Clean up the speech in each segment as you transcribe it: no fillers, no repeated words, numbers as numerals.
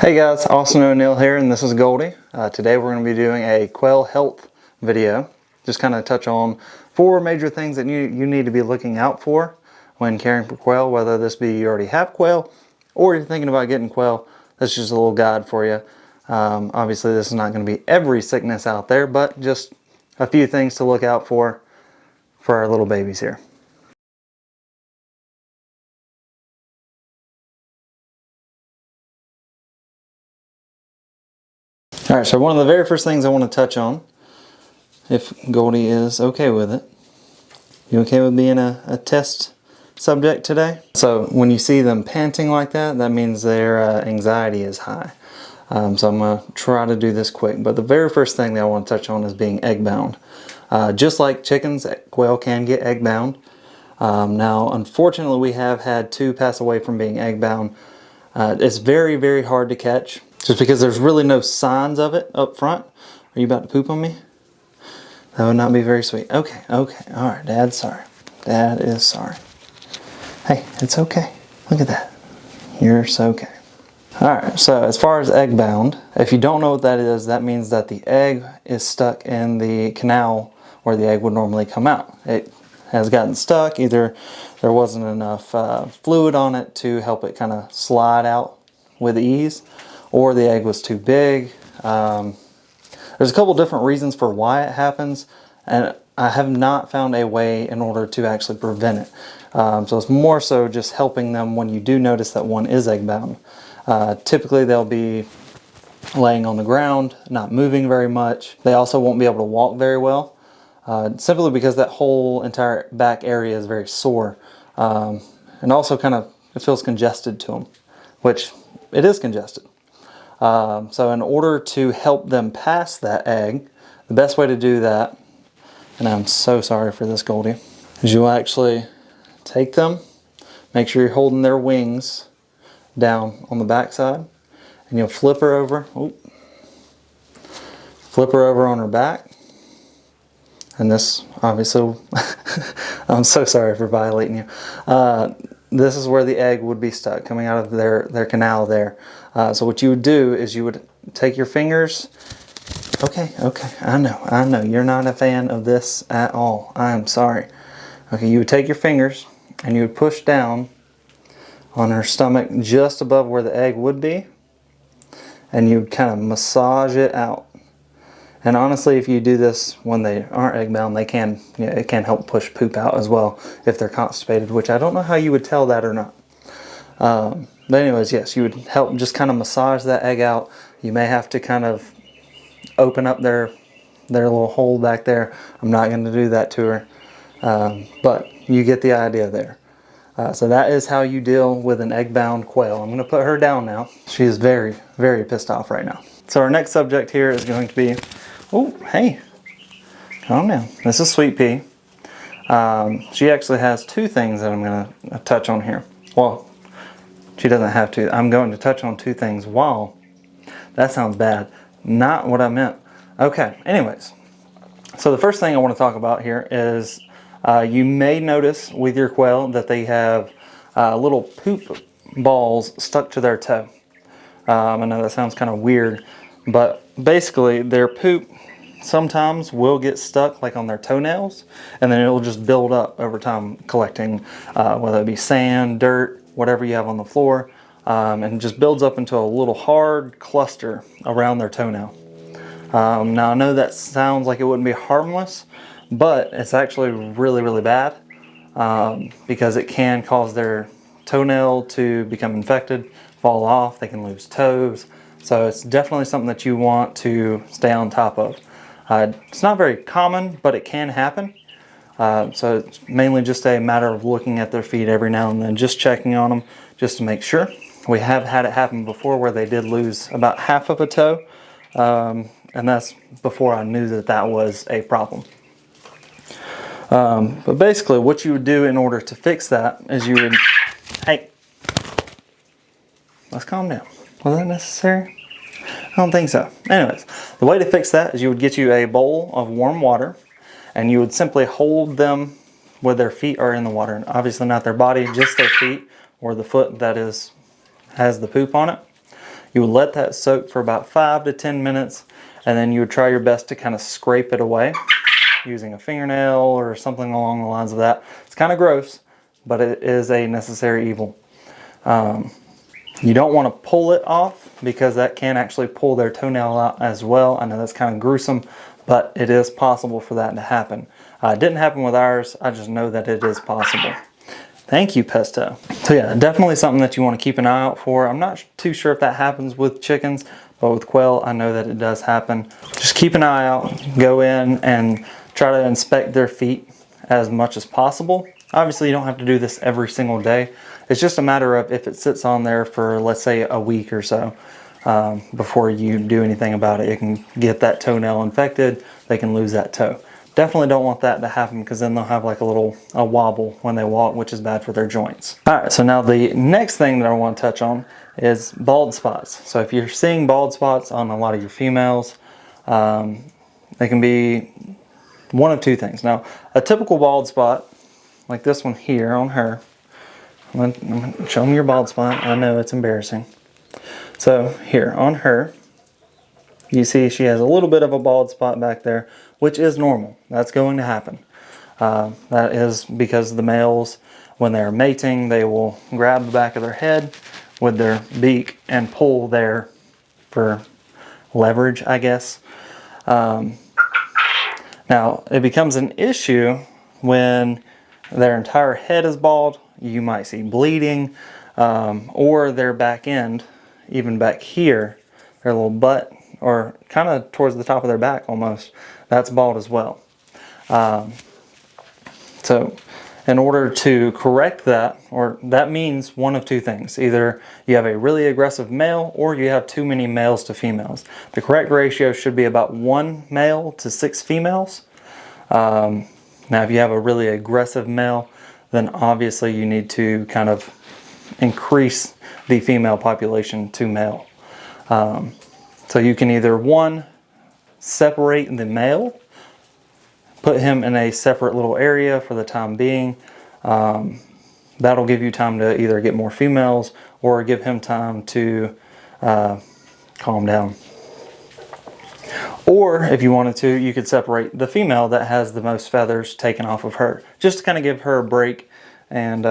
Hey guys, Austin O'Neill here, and this is Goldie. Today we're going to be doing a quail health video. Just kind of touch on 4 major things that you need to be looking out for when caring for quail, whether this be you already have quail or you're thinking about getting quail. That's just a little guide for you. Obviously this is not going to be every sickness out there, but just a few things to look out for our little babies here. Alright, so one of the very first things I want to touch on, if Goldie is okay with it. You okay with being a test subject today? So when you see them panting like that, that means their anxiety is high. So I'm going to try to do this quick. But the very first thing that I want to touch on is being egg bound. Just like chickens, quail can get egg bound. Now, unfortunately, we have had 2 pass away from being egg bound. It's very, very hard to catch just because there's really no signs of it up front. Are you about to poop on me? That would not be very sweet. Okay, okay. All right, Dad's sorry. Dad is sorry. Hey, it's okay. Look at that. You're so okay. All right, so as far as egg bound, if you don't know what that is, that means that the egg is stuck in the canal where the egg would normally come out. It has gotten stuck. Either there wasn't enough fluid on it to help it kind of slide out with ease, or the egg was too big. There's a couple different reasons for why it happens, and I have not found a way in order to actually prevent it. So it's more so just helping them when you do notice that one is egg bound. Typically they'll be laying on the ground, not moving very much. They also won't be able to walk very well, simply because that whole entire back area is very sore. And also it feels congested to them, which it is congested. So in order to help them pass that egg, the best way to do that, and I'm so sorry for this, Goldie, is you'll actually take them, make sure you're holding their wings down on the back side, and you'll flip her over, flip her over on her back, and this obviously, I'm so sorry for violating you. This is where the egg would be stuck, coming out of their canal there. So what you would do is you would take your fingers. Okay, I know, you're not a fan of this at all. I am sorry. Okay, you would take your fingers and you would push down on her stomach just above where the egg would be, and you would kind of massage it out. And honestly, if you do this when they aren't egg bound, it can help push poop out as well if they're constipated, which I don't know how you would tell that or not. But anyways, yes, you would help just kind of massage that egg out. You may have to kind of open up their little hole back there. I'm not going to do that to her, but you get the idea there. So that is how you deal with an egg bound quail. I'm going to put her down now. She is very, very pissed off right now. So our next subject here is going to be, oh, hey, calm down. This is Sweet Pea. She actually has 2 things that I'm going to touch on here. Well, she doesn't have to. I'm going to touch on 2 things while, that sounds bad. Not what I meant. Okay, anyways. So the first thing I want to talk about here is you may notice with your quail that they have little poop balls stuck to their toe. I know that sounds kind of weird, but basically their poop sometimes will get stuck like on their toenails, and then it'll just build up over time, collecting whether it be sand, dirt, whatever you have on the floor, and just builds up into a little hard cluster around their toenail. Now I know that sounds like it wouldn't be harmless, but it's actually really, really bad, because it can cause their toenail to become infected, fall off, they can lose toes. So it's definitely something that you want to stay on top of. It's not very common, but it can happen. So it's mainly just a matter of looking at their feet every now and then, just checking on them, just to make sure. We have had it happen before where they did lose about half of a toe, and that's before I knew that that was a problem. But basically what you would do in order to fix that is you would, hey, let's calm down. Was that necessary? I don't think so. Anyways, the way to fix that is you would get you a bowl of warm water, and you would simply hold them with their feet are in the water. And obviously not their body, just their feet or the foot that has the poop on it. You would let that soak for about 5 to 10 minutes, and then you would try your best to kind of scrape it away using a fingernail or something along the lines of that. It's kind of gross, but it is a necessary evil. You don't want to pull it off because that can actually pull their toenail out as well. I know that's kind of gruesome, but it is possible for that to happen. It didn't happen with ours. I just know that it is possible. Thank you, Pesto. So yeah, definitely something that you want to keep an eye out for. I'm not too sure if that happens with chickens, but with quail, I know that it does happen. Just keep an eye out, go in and try to inspect their feet as much as possible. Obviously, you don't have to do this every single day. It's just a matter of if it sits on there for, let's say, a week or so before you do anything about it. It can get that toenail infected. They can lose that toe. Definitely don't want that to happen because then they'll have like a wobble when they walk, which is bad for their joints. All right, so now the next thing that I want to touch on is bald spots. So if you're seeing bald spots on a lot of your females, they can be one of two things. Now, a typical bald spot, like this one here on her, I'm gonna show them your bald spot. I know it's embarrassing. So here on her, you see she has a little bit of a bald spot back there, which is normal. That's going to happen. That is because the males, when they're mating, they will grab the back of their head with their beak and pull there for leverage, I guess. Now, it becomes an issue when their entire head is bald. You might see bleeding, or their back end, even back here, their little butt, or kind of towards the top of their back almost, that's bald as well. So in order to correct that, or that means one of two things. Either you have a really aggressive male or you have too many males to females. The correct ratio should be about 1 male to 6 females. Now if you have a really aggressive male, then obviously you need to kind of increase the female population to male. So you can either, one, separate the male, put him in a separate little area for the time being. That'll give you time to either get more females or give him time to calm down. Or if you wanted to, you could separate the female that has the most feathers taken off of her, just to kind of give her a break and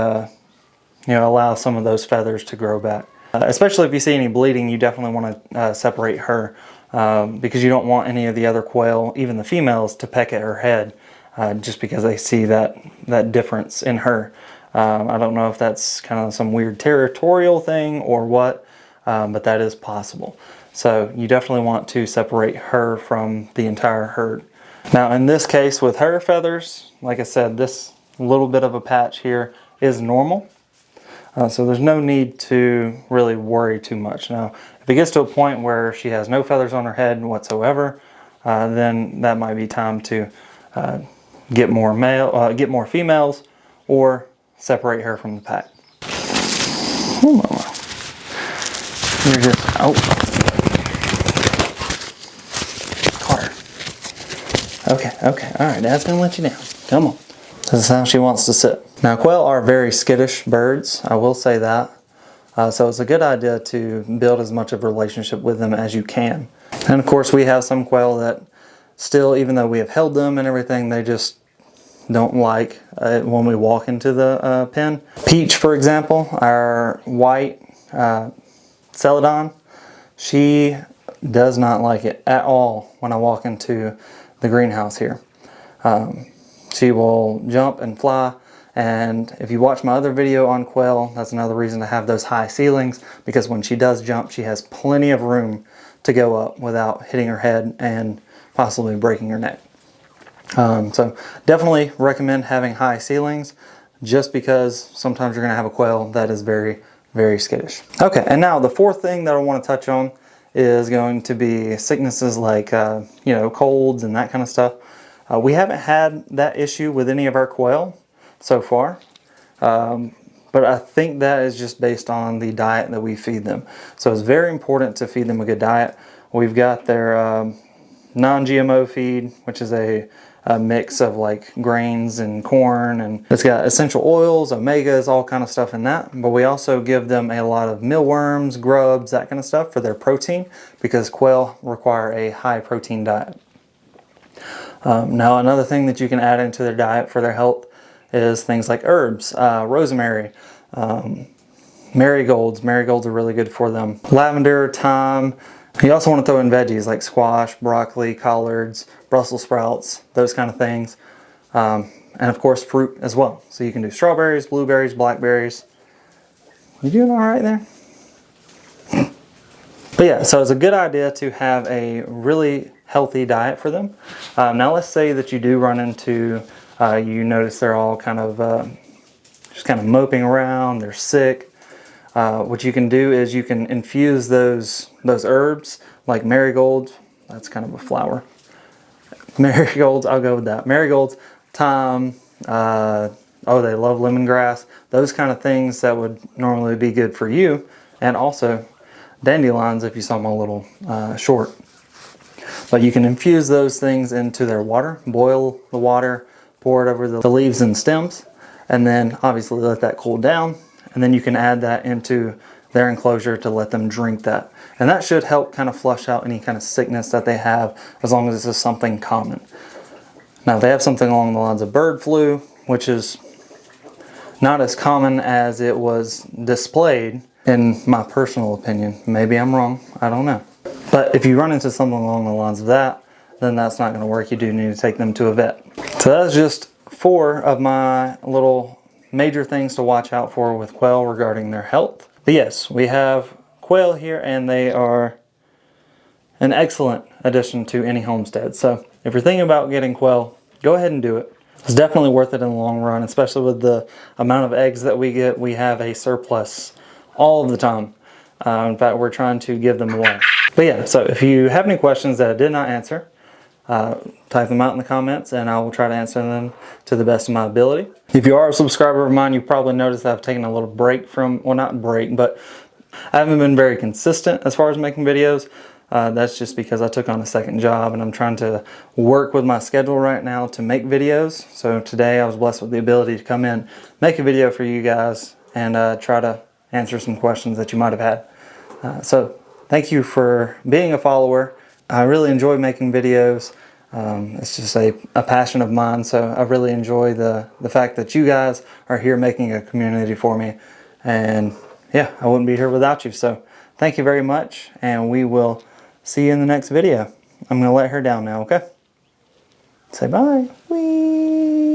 allow some of those feathers to grow back. Especially if you see any bleeding, you definitely want to separate her because you don't want any of the other quail, even the females, to peck at her head just because they see that difference in her. I don't know if that's kind of some weird territorial thing or what, but that is possible. So you definitely want to separate her from the entire herd. Now in this case with her feathers, like I said, this little bit of a patch here is normal. So there's no need to really worry too much. Now, if it gets to a point where she has no feathers on her head whatsoever, then that might be time to get more females, or separate her from the pack. Oh, mama. You're just Carter. Okay. All right, Dad's gonna let you down. Come on. This is how she wants to sit. Now, quail are very skittish birds, I will say that. So it's a good idea to build as much of a relationship with them as you can. And of course, we have some quail that still, even though we have held them and everything, they just don't like when we walk into the pen. Peach, for example, our white Celadon, she does not like it at all when I walk into the greenhouse here. She will jump and fly, and if you watch my other video on quail, that's another reason to have those high ceilings, because when she does jump, she has plenty of room to go up without hitting her head and possibly breaking her neck. So definitely recommend having high ceilings, just because sometimes you're going to have a quail that is very, very skittish. Okay, and now the fourth thing that I want to touch on is going to be sicknesses like colds and that kind of stuff. We haven't had that issue with any of our quail so far, but I think that is just based on the diet that we feed them. So it's very important to feed them a good diet. We've got their non-GMO feed, which is a a mix of like grains and corn, and it's got essential oils, omegas, all kind of stuff in that. But we also give them a lot of mealworms, grubs, that kind of stuff for their protein, because quail require a high protein diet. Now another thing that you can add into their diet for their health is things like herbs, rosemary, marigolds. Marigolds are really good for them. Lavender, thyme. You also want to throw in veggies like squash, broccoli, collards, Brussels sprouts, those kind of things. And of course fruit as well. So you can do strawberries, blueberries, blackberries. You doing all right there? But yeah, so it's a good idea to have a really healthy diet for them. Now let's say that you do run into, you notice they're all kind of just kind of moping around, they're sick. What you can do is you can infuse those herbs like marigolds. That's kind of a flower. Marigolds, I'll go with that. Marigolds, thyme, oh, they love lemongrass. Those kind of things that would normally be good for you. And also dandelions if you saw them a little short. But you can infuse those things into their water, boil the water, pour it over the leaves and stems, and then obviously let that cool down. And then you can add that into their enclosure to let them drink that. And that should help kind of flush out any kind of sickness that they have, as long as this is something common. Now, if they have something along the lines of bird flu, which is not as common as it was displayed, in my personal opinion. Maybe I'm wrong, I don't know. But if you run into something along the lines of that, then that's not going to work. You do need to take them to a vet. So that's just 4 of my little major things to watch out for with quail regarding their health. But yes, we have quail here, and they are an excellent addition to any homestead. So if you're thinking about getting quail, go ahead and do it. It's definitely worth it in the long run, especially with the amount of eggs that we get. We have a surplus all of the time. In fact, we're trying to give them away. But yeah, so if you have any questions that I did not answer, type them out in the comments and I will try to answer them to the best of my ability. If you are a subscriber of mine, you probably noticed that I've taken a little break from, well, not break, but I haven't been very consistent as far as making videos. That's just because I took on a second job and I'm trying to work with my schedule right now to make videos. So today I was blessed with the ability to come in, make a video for you guys, and try to answer some questions that you might have had. So thank you for being a follower. I really enjoy making videos. It's just a passion of mine, so I really enjoy the fact that you guys are here making a community for me. And yeah, I wouldn't be here without you. So thank you very much, and we will see you in the next video. I'm going to let her down now, okay? Say bye. Whee!